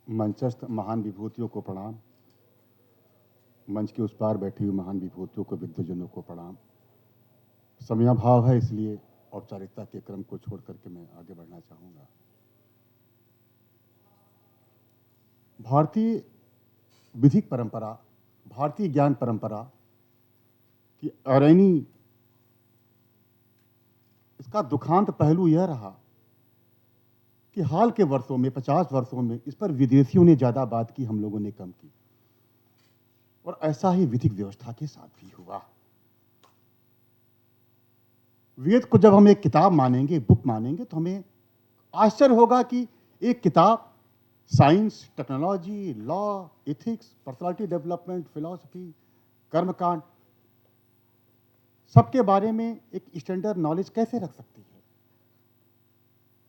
मंचस्थ महान विभूतियों को प्रणाम। मंच के उस पार बैठी हुई महान विभूतियों को, विद्वजनों को प्रणाम। समयाभाव है, इसलिए औपचारिकता के क्रम को छोड़ करके मैं आगे बढ़ना चाहूँगा। भारतीय विधिक परंपरा, भारतीय ज्ञान परंपरा की अरैनी इसका दुखांत पहलू यह रहा कि हाल के वर्षों में, 50 वर्षों में, इस पर विदेशियों ने ज़्यादा बात की, हम लोगों ने कम की। और ऐसा ही विधिक व्यवस्था के साथ भी हुआ। वेद को जब हम एक किताब मानेंगे, बुक मानेंगे, तो हमें आश्चर्य होगा कि एक किताब science, technology, law, ethics, personality development, philosophy, कर्मकांड, सबके बारे में एक स्टैंडर्ड नॉलेज कैसे रख सकती है।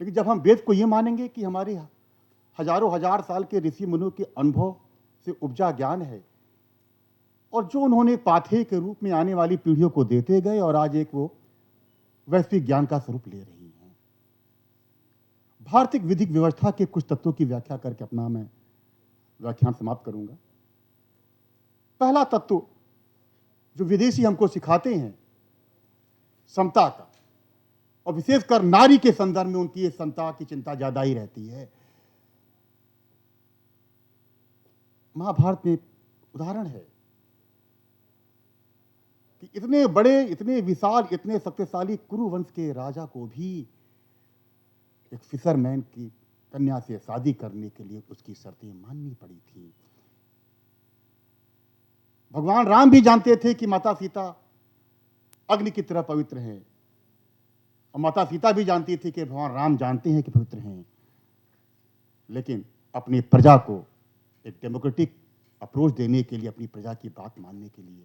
लेकिन जब हम वेद को ये मानेंगे कि हमारे हजारों हजार साल के ऋषि मुनियों के अनुभव से उपजा ज्ञान है, और जो उन्होंने पाथेय के रूप में आने वाली पीढ़ियों को देते गए, और आज एक वो वैश्विक ज्ञान का स्वरूप ले रही हैं। भारतीय विधिक व्यवस्था के कुछ तत्वों की व्याख्या करके अपना मैं व्याख्यान समाप्त करूंगा। पहला तत्व जो विदेशी हमको सिखाते हैं, समता का, और विशेषकर नारी के संदर्भ में उनकी ये समता की चिंता ज्यादा ही रहती है। महाभारत में उदाहरण है कि इतने बड़े, इतने विशाल, इतने शक्तिशाली कुरुवंश के राजा को भी एक फिशरमैन की कन्या से शादी करने के लिए उसकी शर्तें माननी पड़ी थी। भगवान राम भी जानते थे कि माता सीता अग्नि की तरह पवित्र हैं, और माता सीता भी जानती थी कि भगवान राम जानते हैं कि पवित्र हैं। लेकिन अपनी प्रजा को एक डेमोक्रेटिक अप्रोच देने के लिए, अपनी प्रजा की बात मानने के लिए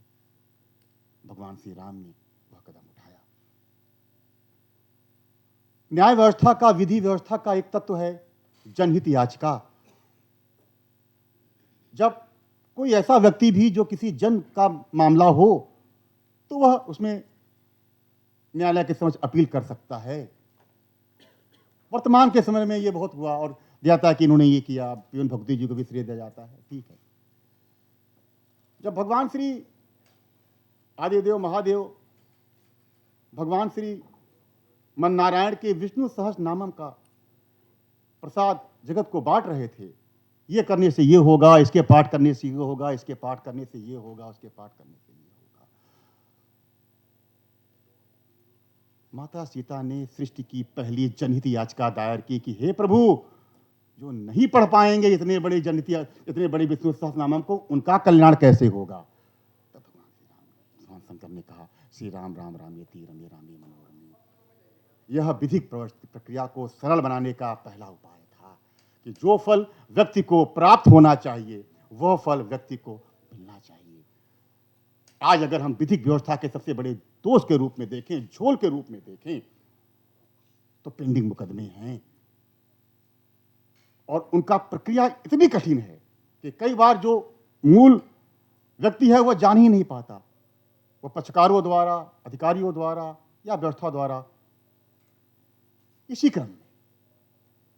भगवान श्री राम ने वह कदम उठाया। न्याय व्यवस्था का, विधि व्यवस्था का एक तत्व है जनहित याचिका। जब कोई ऐसा व्यक्ति भी जो किसी जन का मामला हो, तो वह उसमें न्यायालय के समक्ष अपील कर सकता है। वर्तमान के समय में यह बहुत हुआ, और दिया कि इन्होंने ये किया, पीएन भक्ति जी को भी श्रेय दिया जाता है, ठीक है। जब भगवान श्री आदिदेव महादेव भगवान श्री मन नारायण के विष्णु सहस्त्र नामम का प्रसाद जगत को बांट रहे थे, ये करने से ये होगा, इसके पाठ करने से ये होगा, इसके पाठ करने से ये होगा, उसके पाठ करने से ये होगा। माता सीता ने सृष्टि की पहली जनहित याचिका दायर की कि हे प्रभु, जो नहीं पढ़ पाएंगे इतने बड़े जनहित, इतने बड़े विष्णु सहस्त्र नामम को, उनका कल्याण कैसे होगा। तब भगवान शंकर ने कहा, श्री राम राम रामेति रमे रामे मनोरमे। यह विधिक प्रक्रिया को सरल बनाने का पहला उपाय था कि जो फल व्यक्ति को प्राप्त होना चाहिए, वह फल व्यक्ति को मिलना चाहिए। आज अगर हम विधिक व्यवस्था के सबसे बड़े दोष के रूप में देखें, झोल के रूप में देखें, तो पेंडिंग मुकदमे हैं, और उनका प्रक्रिया इतनी कठिन है कि कई बार जो मूल व्यक्ति है वह जान ही नहीं पाता। वह पक्षकारों द्वारा, अधिकारियों द्वारा या व्यवस्था द्वारा। इसी क्रम में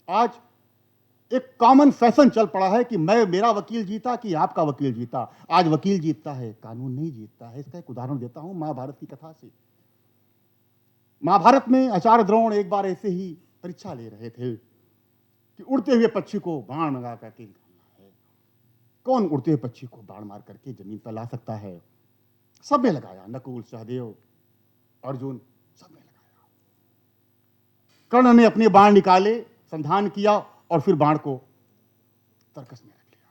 आज एक कॉमन फैशन चल पड़ा है कि मेरा वकील जीता कि आपका वकील जीता। आज वकील जीतता है, कानून नहीं जीतता है। इसका एक उदाहरण देता हूं महाभारत की कथा से। महाभारत में आचार्य द्रोण एक बार ऐसे ही परीक्षा ले रहे थे कि उड़ते हुए पक्षी को बाण लगा करके निकालना है। कौन उड़ते हुए पक्षी को बाण मार करके जमीन पर ला सकता है। सबने लगाया, नकुल, सहदेव, अर्जुन, सबने लगाया। कर्ण ने अपने बाण निकाले, संधान किया, और फिर बाण को तरकस में रख लिया।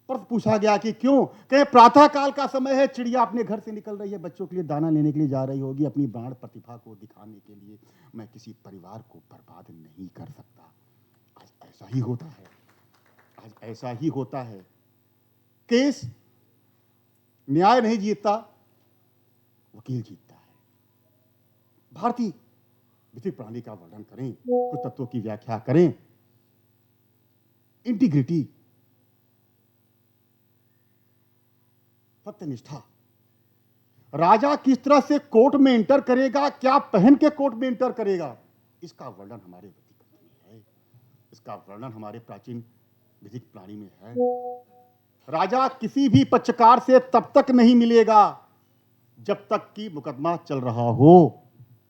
पर पूछा गया कि क्यों? कहे प्रातः काल का समय है, चिड़िया अपने घर से निकल रही है, बच्चों के लिए दाना लेने के लिए जा रही होगी, अपनी बाण प्रतिभा को दिखाने के लिए मैं किसी परिवार को बर्बाद नहीं कर सकता। आज ऐसा ही होता है, आज ऐसा ही होता है। केस न्याय नहीं जीतता, वकील जीतता है। भारतीय विधिक प्रणाली का वर्णन करें, कुछ तत्वों की व्याख्या करें। इंटीग्रिटी, सत्यनिष्ठा। राजा किस तरह से कोर्ट में एंटर करेगा, क्या पहन के कोर्ट में एंटर करेगा, इसका वर्णन हमारे विधिक ग्रंथ में है। जिसका वर्णन हमारे प्राचीन विधिक प्रणाली में है। राजा किसी भी पक्षकार से तब तक नहीं मिलेगा जब तक कि मुकदमा चल रहा हो,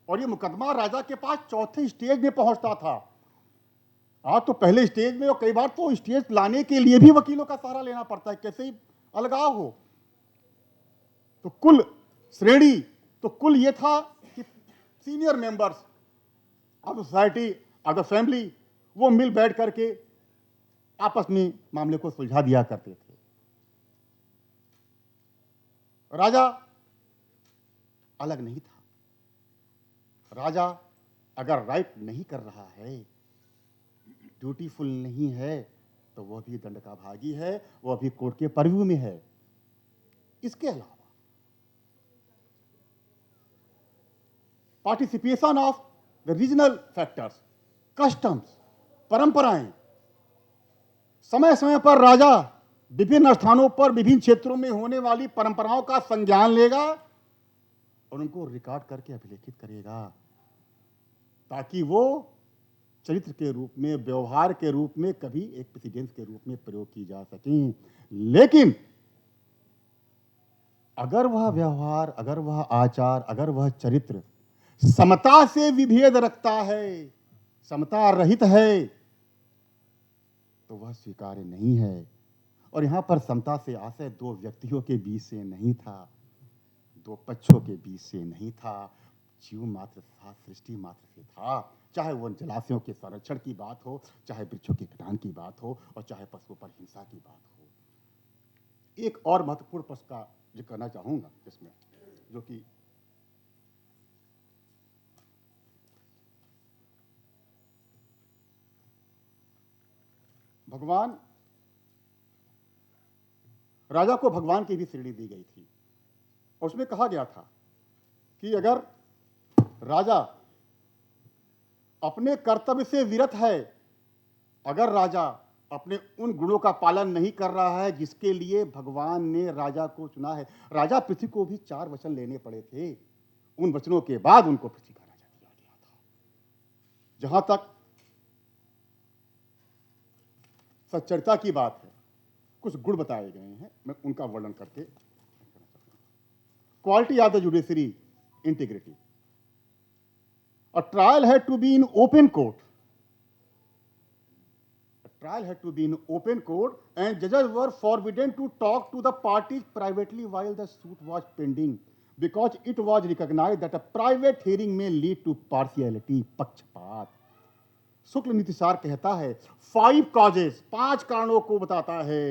और ये मुकदमा राजा के पास चौथे स्टेज में पहुंचता था। आज तो पहले स्टेज में, और कई बार तो स्टेज लाने के लिए भी वकीलों का सहारा लेना पड़ता है, कैसे ही अलगाव हो। तो कुल श्रेणी, तो कुल ये था कि senior members of society, of the family, वो मिल बैठ करके आपस में मामले को सुलझा दिया करते थे। राजा अलग नहीं था। राजा अगर राइट नहीं कर रहा है, ड्यूटीफुल नहीं है, तो वह भी दंड का भागी है, वह भी कोर्ट के परव्यू में है। इसके अलावा participation of the regional factors, customs, परंपराएं, समय समय पर राजा विभिन्न स्थानों पर विभिन्न क्षेत्रों में होने वाली परंपराओं का संज्ञान लेगा और उनको रिकॉर्ड करके अभिलेखित करेगा, ताकि वो चरित्र के रूप में, व्यवहार के रूप में, कभी एक प्रेसिडेंस के रूप में प्रयोग की जा सकें। लेकिन अगर वह व्यवहार, अगर वह आचार, अगर वह चरित्र समता से विभेद रखता है, समता रहित है, तो वह स्वीकार्य नहीं है। और यहां पर समता से आशय दो व्यक्तियों के बीच से नहीं था, दो पक्षों के बीच से नहीं था, जीव मात्र था, सृष्टि मात्र से था। चाहे वो जलाशयों के संरक्षण की बात हो, चाहे वृक्षों की कटान की बात हो, और चाहे पशुओं पर हिंसा की बात हो। एक और महत्वपूर्ण पक्ष का जिक्र करना चाहूंगा इसमें, जो कि भगवान, राजा को भगवान की भी श्रेणी दी गई थी, और उसमें कहा गया था कि अगर राजा अपने कर्तव्य से विरत है, अगर राजा अपने उन गुणों का पालन नहीं कर रहा है जिसके लिए भगवान ने राजा को चुना है। राजा पृथ्वी को भी 4 वचन लेने पड़े थे, उन वचनों के बाद उनको पृथ्वी का राजा दिया गया था। जहां तक सच्चरिता की बात है, कुछ गुण बताए गए हैं, मैं उनका वर्णन करके। Quality of the judiciary, integrity. A trial had to be in open court. A trial had to be in open court, and judges were forbidden to talk to the parties privately while the suit was pending, because it was recognized that a private hearing may lead to partiality, पक्षपात। शुक्ल नीतिसार कहता है 5 causes, 5 कारणों को बताता है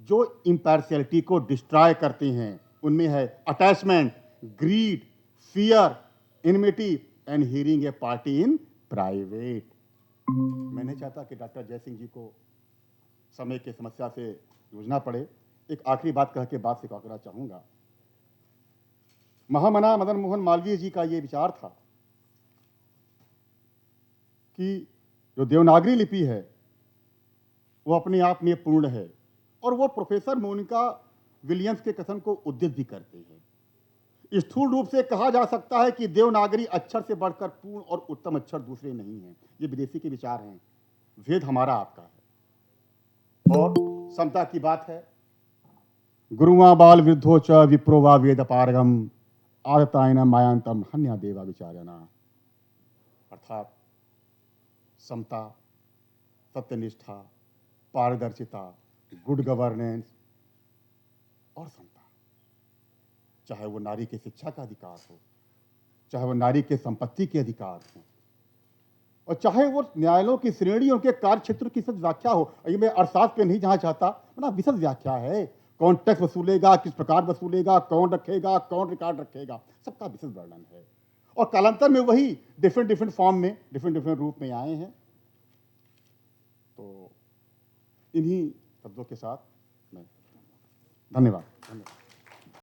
जो impartiality को destroy करते हैं। उनमें है attachment, greed, fear, enmity and hearing a party in private. मैं नहीं चाहता कि डॉक्टर जयसिंह जी को समय की समस्या से जूझना पड़े। एक आखिरी बात कह के बात से कहना चाहूंगा। महामना मदन मोहन मालवीय जी का यह विचार था कि जो देवनागरी लिपि है वो अपने आप में पूर्ण है, और वो प्रोफेसर मोनिका विलियम्स के कथन को उद्धृत भी करते हैं। स्थूल रूप से कहा जा सकता है कि देवनागरी अक्षर से बढ़कर पूर्ण और उत्तम अक्षर दूसरे नहीं हैं। ये विदेशी के विचार हैं, वेद हमारा आपका है। और समता की बात है, गुरुवा बाल वृद्धो च विप्रो वा वेद पारगम आदतायन मायांतम हन्या देवा विचारणा। अर्थात समता, सत्यनिष्ठा, पारदर्शिता, गुड गवर्नेंस और समता, चाहे वो नारी के शिक्षा का अधिकार हो, चाहे वो नारी के संपत्ति के अधिकार हो, और चाहे वो न्यायालयों की श्रेणी, उनके कार्य क्षेत्र की विशद व्याख्या हो। ये मैं अर्थशास्त्र पे नहीं जहां चाहता, ना विशद व्याख्या है। कौन टैक्स वसूलेगा, किस प्रकार वसूलेगा, कौन रखेगा, कौन रिकॉर्ड रखेगा, सबका विशद वर्णन है। और कालांतर में वही डिफरेंट फॉर्म में, डिफरेंट रूप में आए हैं। तो इन्हीं शब्दों के साथ मैं धन्यवाद।